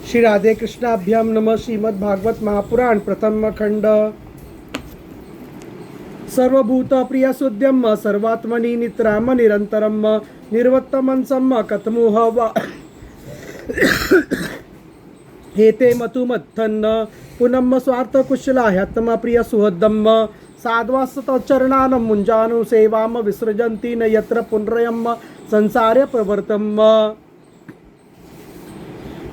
श्री राधे कृष्णाभ्याम नमः। श्रीमद् भागवत महापुराण प्रथम खंड। सर्वभूत प्रिय सुद्यम सर्वात्मनि नित्राम निरंतरम निर्वत्तमं सम्म कतमुह वा हेते मतुमत्थन्न पुनम स्वार्थ कुशला ह्यत्म प्रिय सुहृदम साध्वासत चरणान मुंजानु सेवाम विसृजन्ति न यत्र पुनरयम संसारे प्रवर्तम।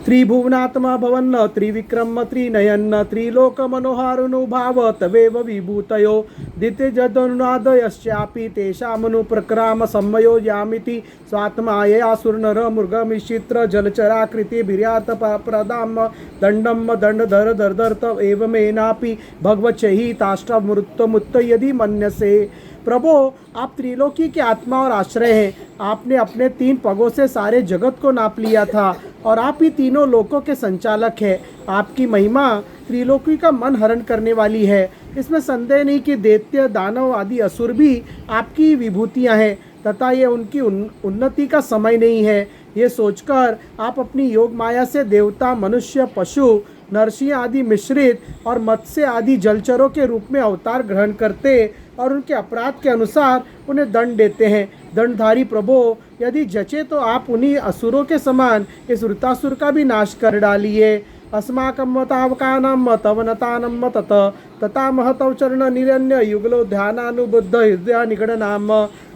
त्रिभुवनात्मा भवन्न त्रिविक्रम त्रिनयन्न त्रिलोक मनोहारुनुभाव तवेव विभूतयो दित्यजदनुनादयश्चापि तेषामनुप्रक्राम संयोजयामिति स्वात्मायया सुरनर मृगमिश्चित्र जलचराकृति बिर्यात प्रदाम दंडम दंडधर दर्दर्त एवमेनापि भगवच्चहि ताष्टमृत्तमुत्त यदि मन्यसे। प्रभो, आप त्रिलोकी के आत्मा और आश्रय हैं। आपने अपने 3 पगों से सारे जगत को नाप लिया था और आप ही तीनों लोकों के संचालक हैं। आपकी महिमा त्रिलोकी का मन हरण करने वाली है। इसमें संदेह नहीं कि दैत्य दानव आदि असुर भी आपकी विभूतियां हैं तथा ये उनकी उन्नति का समय नहीं है। ये सोचकर आप अपनी योग माया से देवता, मनुष्य, पशु, नरसिंह आदि मिश्रित और मत्स्य आदि जलचरों के रूप में अवतार ग्रहण करते और उनके अपराध के अनुसार उन्हें दंड देते हैं। दंडधारी प्रभो, यदि जचे तो आप उन्हीं असुरों के समान इस वृतासुर का भी नाश कर डालिए। अस्माकं तावकानां तवनतानं तत तथा महतव चरण निरन्य युगलो ध्यानानुबुद्ध हृदय निगडनाम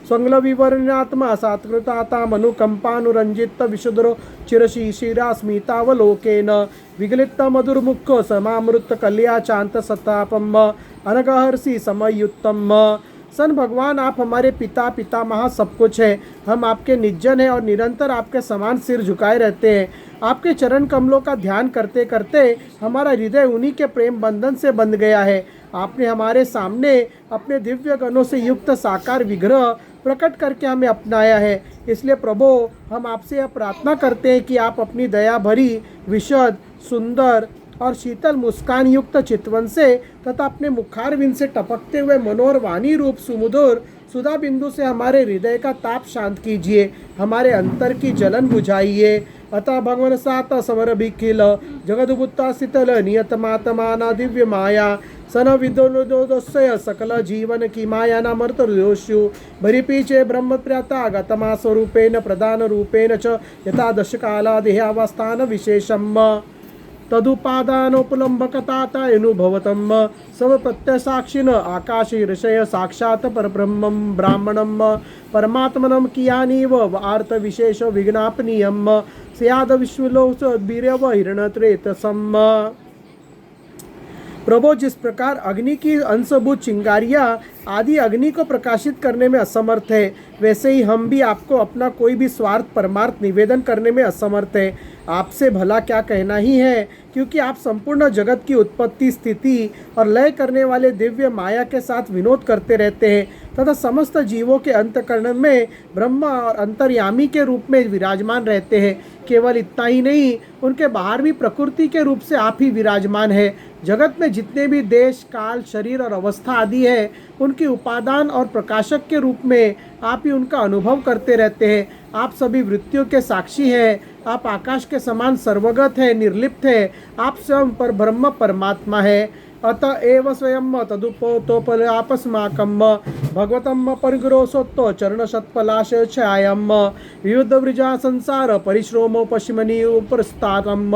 स्वंगल विवरणात्मा सात्कृताता मनुकंपानुरंजित विशुद्रो चिरशीशिरास्मितावलोकेन विगलित मधुर्मुख समामृत कल्या चांत सतापम अनगहर्षि समयुत्तम। सन भगवान, आप हमारे पिता पितामह सब कुछ है। हम आपके निज्जन हैं और निरंतर आपके समान सिर झुकाए रहते हैं। आपके चरण कमलों का ध्यान करते करते हमारा हृदय उन्हीं के प्रेम बंधन से बंध गया है। आपने हमारे सामने अपने दिव्य गणों से युक्त साकार विग्रह प्रकट करके हमें अपनाया है। इसलिए प्रभो, हम आपसे यह प्रार्थना करते हैं कि आप अपनी दया भरी, विशद, सुंदर और शीतल मुस्कान युक्त चितवन से तथा अपने मुखारविंद से टपकते हुए मनोहर वाणी रूप सुमधुर सुधा बिंदु से हमारे हृदय का ताप शांत कीजिए, हमारे अंतर की जलन बुझाइए। अतः भगवान सात समर भिखिल जगदुत्ता शीतल नियतमात्माना दिव्य माया सन विदोदोदस्य सकल जीवन की माया न मर्तोषु भरी पीछे ब्रह्म प्रियता गतमा स्वरूपेण प्रधान रूपेण च यथा दश काला देहावस्थान विशेषम तदुपादानोपलम्बकताता अनुभवतम सब प्रत्यसाक्षिण आकाशे ऋषय साक्षात् परब्रह्मं ब्राह्मणं परमात्मनं कियानीव आर्त विशेष विज्ञापनीयं स्याद विश्वलोक वीर्यव हिरणत्रेतसम्। प्रभो, जिस प्रकार अग्नि की अंशभूत चिंगारियाँ आदि अग्नि को प्रकाशित करने में असमर्थ है, वैसे ही हम भी आपको अपना कोई भी स्वार्थ परमार्थ निवेदन करने में असमर्थ है। आपसे भला क्या कहना ही है, क्योंकि आप संपूर्ण जगत की उत्पत्ति, स्थिति और लय करने वाले दिव्य माया के साथ विनोद करते रहते हैं तथा समस्त जीवों के अंतःकरण में ब्रह्म और अंतर्यामी के रूप में विराजमान रहते हैं। केवल इतना ही नहीं, उनके बाहर भी प्रकृति के रूप से आप ही विराजमान है। जगत में जितने भी देश, काल, शरीर और अवस्था आदि है, उनके उपादान और प्रकाशक के रूप में आप ही उनका अनुभव करते रहते हैं। आप सभी वृत्तियों के साक्षी हैं। आप आकाश के समान सर्वगत है, निर्लिप्त है। आप स्वयं पर ब्रह्म परमात्मा है। अतः एव स्वयं तदुपोतोपलापस्माकं भगवतं परिग्रोसोत्तो चरणशतपलाशय छायं विविध वृजा संसार परिश्रमो पश्चिमनि उपस्तारम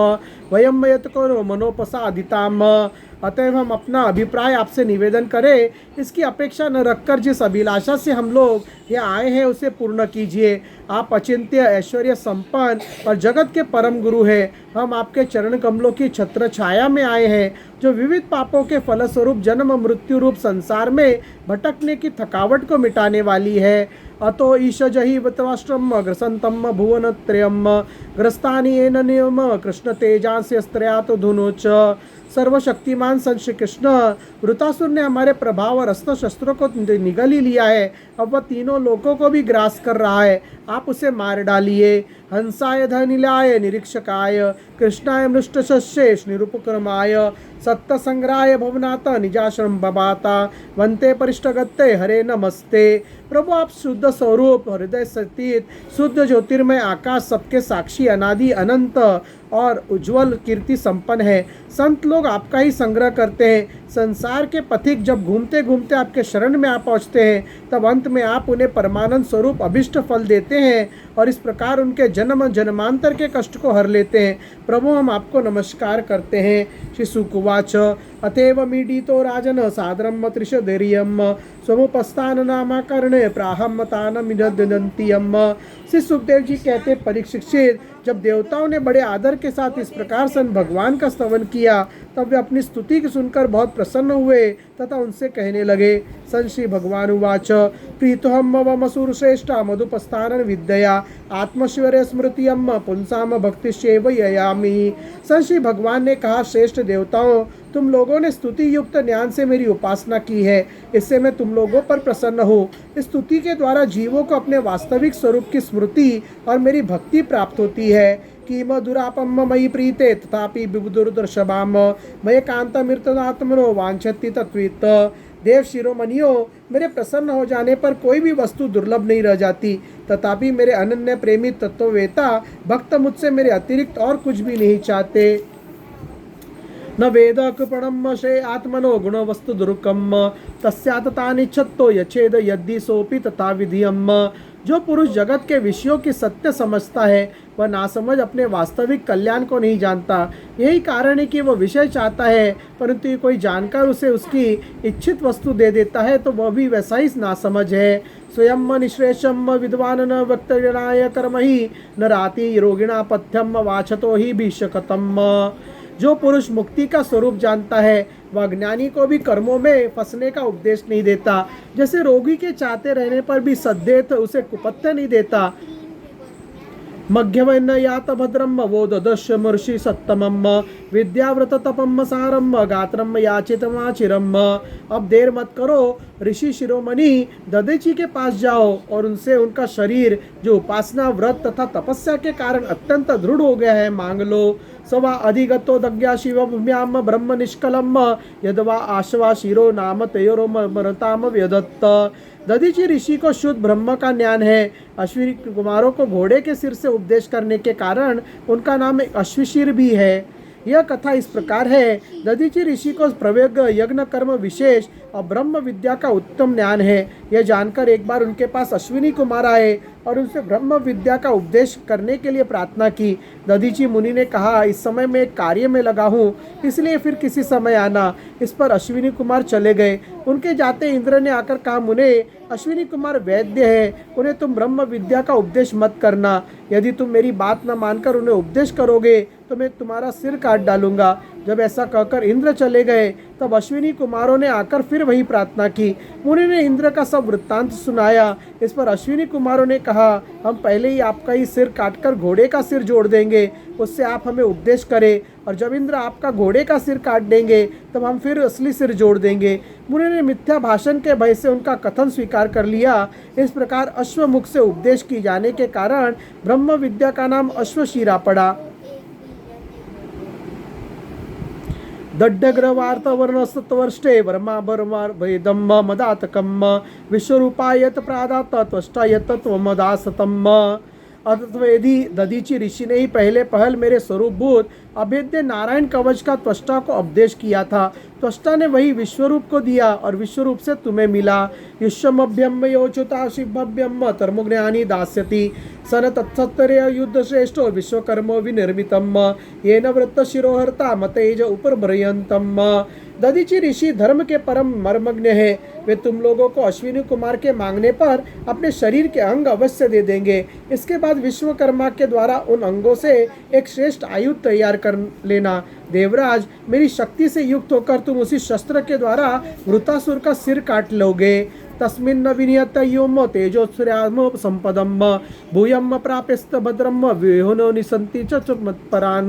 वयम यत्करो मनोपसादिताम। अतएव हम अपना अभिप्राय आपसे निवेदन करें, इसकी अपेक्षा न रखकर जिस अभिलाषा से हम लोग यहाँ आए हैं उसे पूर्ण कीजिए। आप अचिंत्य, ऐश्वर्य संपन्न और जगत के परम गुरु हैं। हम आपके चरण कमलों की छत्र छाया में आए हैं, जो विविध पापों के फलस्वरूप जन्म मृत्यु रूप संसार में भटकने की थकावट को मिटाने वाली है। अतो ईशजहि वत्वाष्ट्रम ग्रसंतम भुवनत्रयम ग्रस्तानि येन नियम कृष्ण तेजांस्य स्त्रयात धुनोच। सर्वशक्तिमान संत श्री कृष्ण, वृतासुर ने हमारे प्रभाव और अस्त्र शस्त्रों को निगल ही लिया है। अब वह तीनों लोकों को भी ग्रास कर रहा है। आप उसे मार डालिए। हंसाय धनिलाय निरीक्षकाय कृष्णाय मृष्टशस्येश निरुपक्रमाय सत्तसंग्रहाय भवनाथ निजाश्रम बबाता वंते परिष्टगत्ते हरे नमस्ते। प्रभु आप शुद्ध स्वरूप, हृदय सतीत, शुद्ध ज्योतिर्मय आकाश, सबके साक्षी, अनादि अनंत और उज्जवल कीर्ति संपन्न है। संत लोग आपका ही संग्रह करते हैं। संसार के पथिक जब घूमते घूमते आपके शरण में आ पहुँचते हैं, तब अंत में आप उन्हें परमानंद स्वरूप अभिष्ट फल देते हैं और इस प्रकार उनके जन्म जन्मांतर के कष्ट को हर लेते हैं। प्रभु हम आपको नमस्कार करते हैं। श्री सुकुवाच अतएव मीडितो राजन सादरम त्रिशधैर्यम स्वमुपस्थान नामाकरणे प्राहमतानमिनदन्तियम। श्री सुखदेव जी कहते, परीक्षित, जब देवताओं ने बड़े आदर के साथ इस प्रकार से भगवान का स्तवन किया, तब वे अपनी स्तुति की सुनकर बहुत प्रसन्न हुए तथा उनसे कहने लगे। सन श्री भगवान उवाच प्रीतोहम मसूर श्रेष्ठा मधुपस्थान विद्या आत्मश्वर्य स्मृतियम पुंसाम भक्तिश्चैव ययामि। सन श्री भगवान ने कहा, श्रेष्ठ देवताओं, तुम लोगों ने स्तुति युक्त ज्ञान से मेरी उपासना की है, इससे मैं तुम लोगों पर प्रसन्न हूँ। इस स्तुति के द्वारा जीवों को अपने वास्तविक स्वरूप की स्मृति और मेरी भक्ति प्राप्त होती है। कि मधुरापम मयि प्रीते तथापि विबुदुर्दर्शभाम मय कांतमिर्तदात्मनो वांछति तत्वित। देव शिरोमणियों, मेरे प्रसन्न हो जाने पर कोई भी वस्तु दुर्लभ नहीं रह जाती, तथापि मेरे अनन्य प्रेमी तत्ववेता भक्त मुझसे मेरे अतिरिक्त और कुछ भी नहीं चाहते। न वेद कृपणम शे आत्मनो गुण वस्तु दुर्कम तस्याततानिच्छत्तो यछेद यदि सोपि तथा विधियम। जो पुरुष जगत के विषयों की सत्य समझता है, वह नासमझ अपने वास्तविक कल्याण को नहीं जानता। यही कारण है कि वह विषय चाहता है, परंतु कोई जानकर उसे उसकी इच्छित वस्तु दे देता है तो वह भी वैसा ही नासमझ है। स्वयं निश्रेषम विद्वान न वक्तव्यनाय कर्म ही न राति रोगिणा पथ्यम वाचतो ही भीषकतम। जो पुरुष मुक्ति का स्वरूप जानता है, वह ज्ञानी को भी कर्मों में फंसने का उपदेश नहीं देता। जैसे रोगी के चाहते रहने पर भी सद्देत उसे कुपथ्य नहीं देता। मध्यवन यात भद्रम वो ददश्य मर्षि सत्तमम विद्याव्रत तपम सारम गात्रम याचितमाचिरम। अब देर मत करो, ऋषि शिरोमणि दधीचि के पास जाओ और उनसे उनका शरीर जो उपासना व्रत तथा तपस्या के कारण अत्यंत दृढ़ हो गया है मांग लो। सवा अधिगतो दज्ञा शिवभ्याम ब्रह्म निष्कलम यदवा आशवा शिरो नाम तयोरो मरताम व्यदत्त। दधीचि ऋषि को शुद्ध ब्रह्म का ज्ञान है। अश्विनी कुमारों को घोड़े के सिर से उपदेश करने के कारण उनका नाम अश्वशिर भी है। यह कथा इस प्रकार है। दधीचि ऋषि को प्रवेग यज्ञ कर्म विशेष और ब्रह्म विद्या का उत्तम ज्ञान है। यह जानकर एक बार उनके पास अश्विनी कुमार आए और उनसे ब्रह्म विद्या का उपदेश करने के लिए प्रार्थना की। दधीचि मुनि ने कहा, इस समय मैं एक कार्य में लगा हूँ, इसलिए फिर किसी समय आना। इस पर अश्विनी कुमार चले गए। उनके जाते इंद्र ने आकर कहा, मुने, अश्विनी कुमार वैद्य है, उन्हें तुम ब्रह्म विद्या का उपदेश मत करना। यदि तुम मेरी बात न मानकर उन्हें उपदेश करोगे तो मैं तुम्हारा सिर काट डालूंगा। जब ऐसा कहकर इंद्र चले गए, तब अश्विनी कुमारों ने आकर फिर वही प्रार्थना की। मुनि ने इंद्र का सब वृत्तांत सुनाया। इस पर अश्विनी कुमारों ने कहा, हम पहले ही आपका ही सिर काटकर घोड़े का सिर जोड़ देंगे, उससे आप हमें उपदेश करें, और जब इंद्र आपका घोड़े का सिर काट देंगे तब हम फिर असली सिर जोड़ देंगे। मुनि ने मिथ्या भाषण के भय से उनका कथन स्वीकार कर लिया। इस प्रकार अश्वमुख से उपदेश की जाने के कारण ब्रह्म विद्या का नाम अश्वशिरा पड़ा। दड्डग्रवार्तवर्णस्तवर्ष्टे वर्माभर्मार भेदम मदातकम विश्वरूपायत प्रादात त्वष्टायत त्वमदासतम। अतवेदी दधीचि ऋषि ने ही पहले पहल मेरे स्वरूपभूत अभेद्य नारायण कवच का त्वष्टा को उपदेश किया था। त्वष्टा ने वही विश्वरूप को दिया और विश्वरूप से तुम्हें मिला। युष्मभ्यम योच्युता शिवभ्यम धर्मज्ञानी दास्यति सन तत्सत्तरे युद्ध श्रेष्ठो विश्वकर्मो विनिर्मितम येन वृत्त शिरोहर्ता मतेज उपरभ्रयन्तम। दधीचि ऋषि धर्म के परम मर्मज्ञ है। वे तुम लोगों को अश्विनी कुमार के मांगने पर अपने शरीर के अंग अवश्य दे देंगे। इसके बाद विश्वकर्मा के द्वारा उन अंगों से एक श्रेष्ठ आयुध तैयार कर लेना। देवराज, मेरी शक्ति से युक्त होकर तुम उसी शस्त्र के द्वारा वृतासुर का सिर काट लोगे। तस्मिन् विनियतयोम तेजोत्सर्याम संपदम भूयम प्राप्यस्त भद्रम विहोनो निसंति च मत्परान।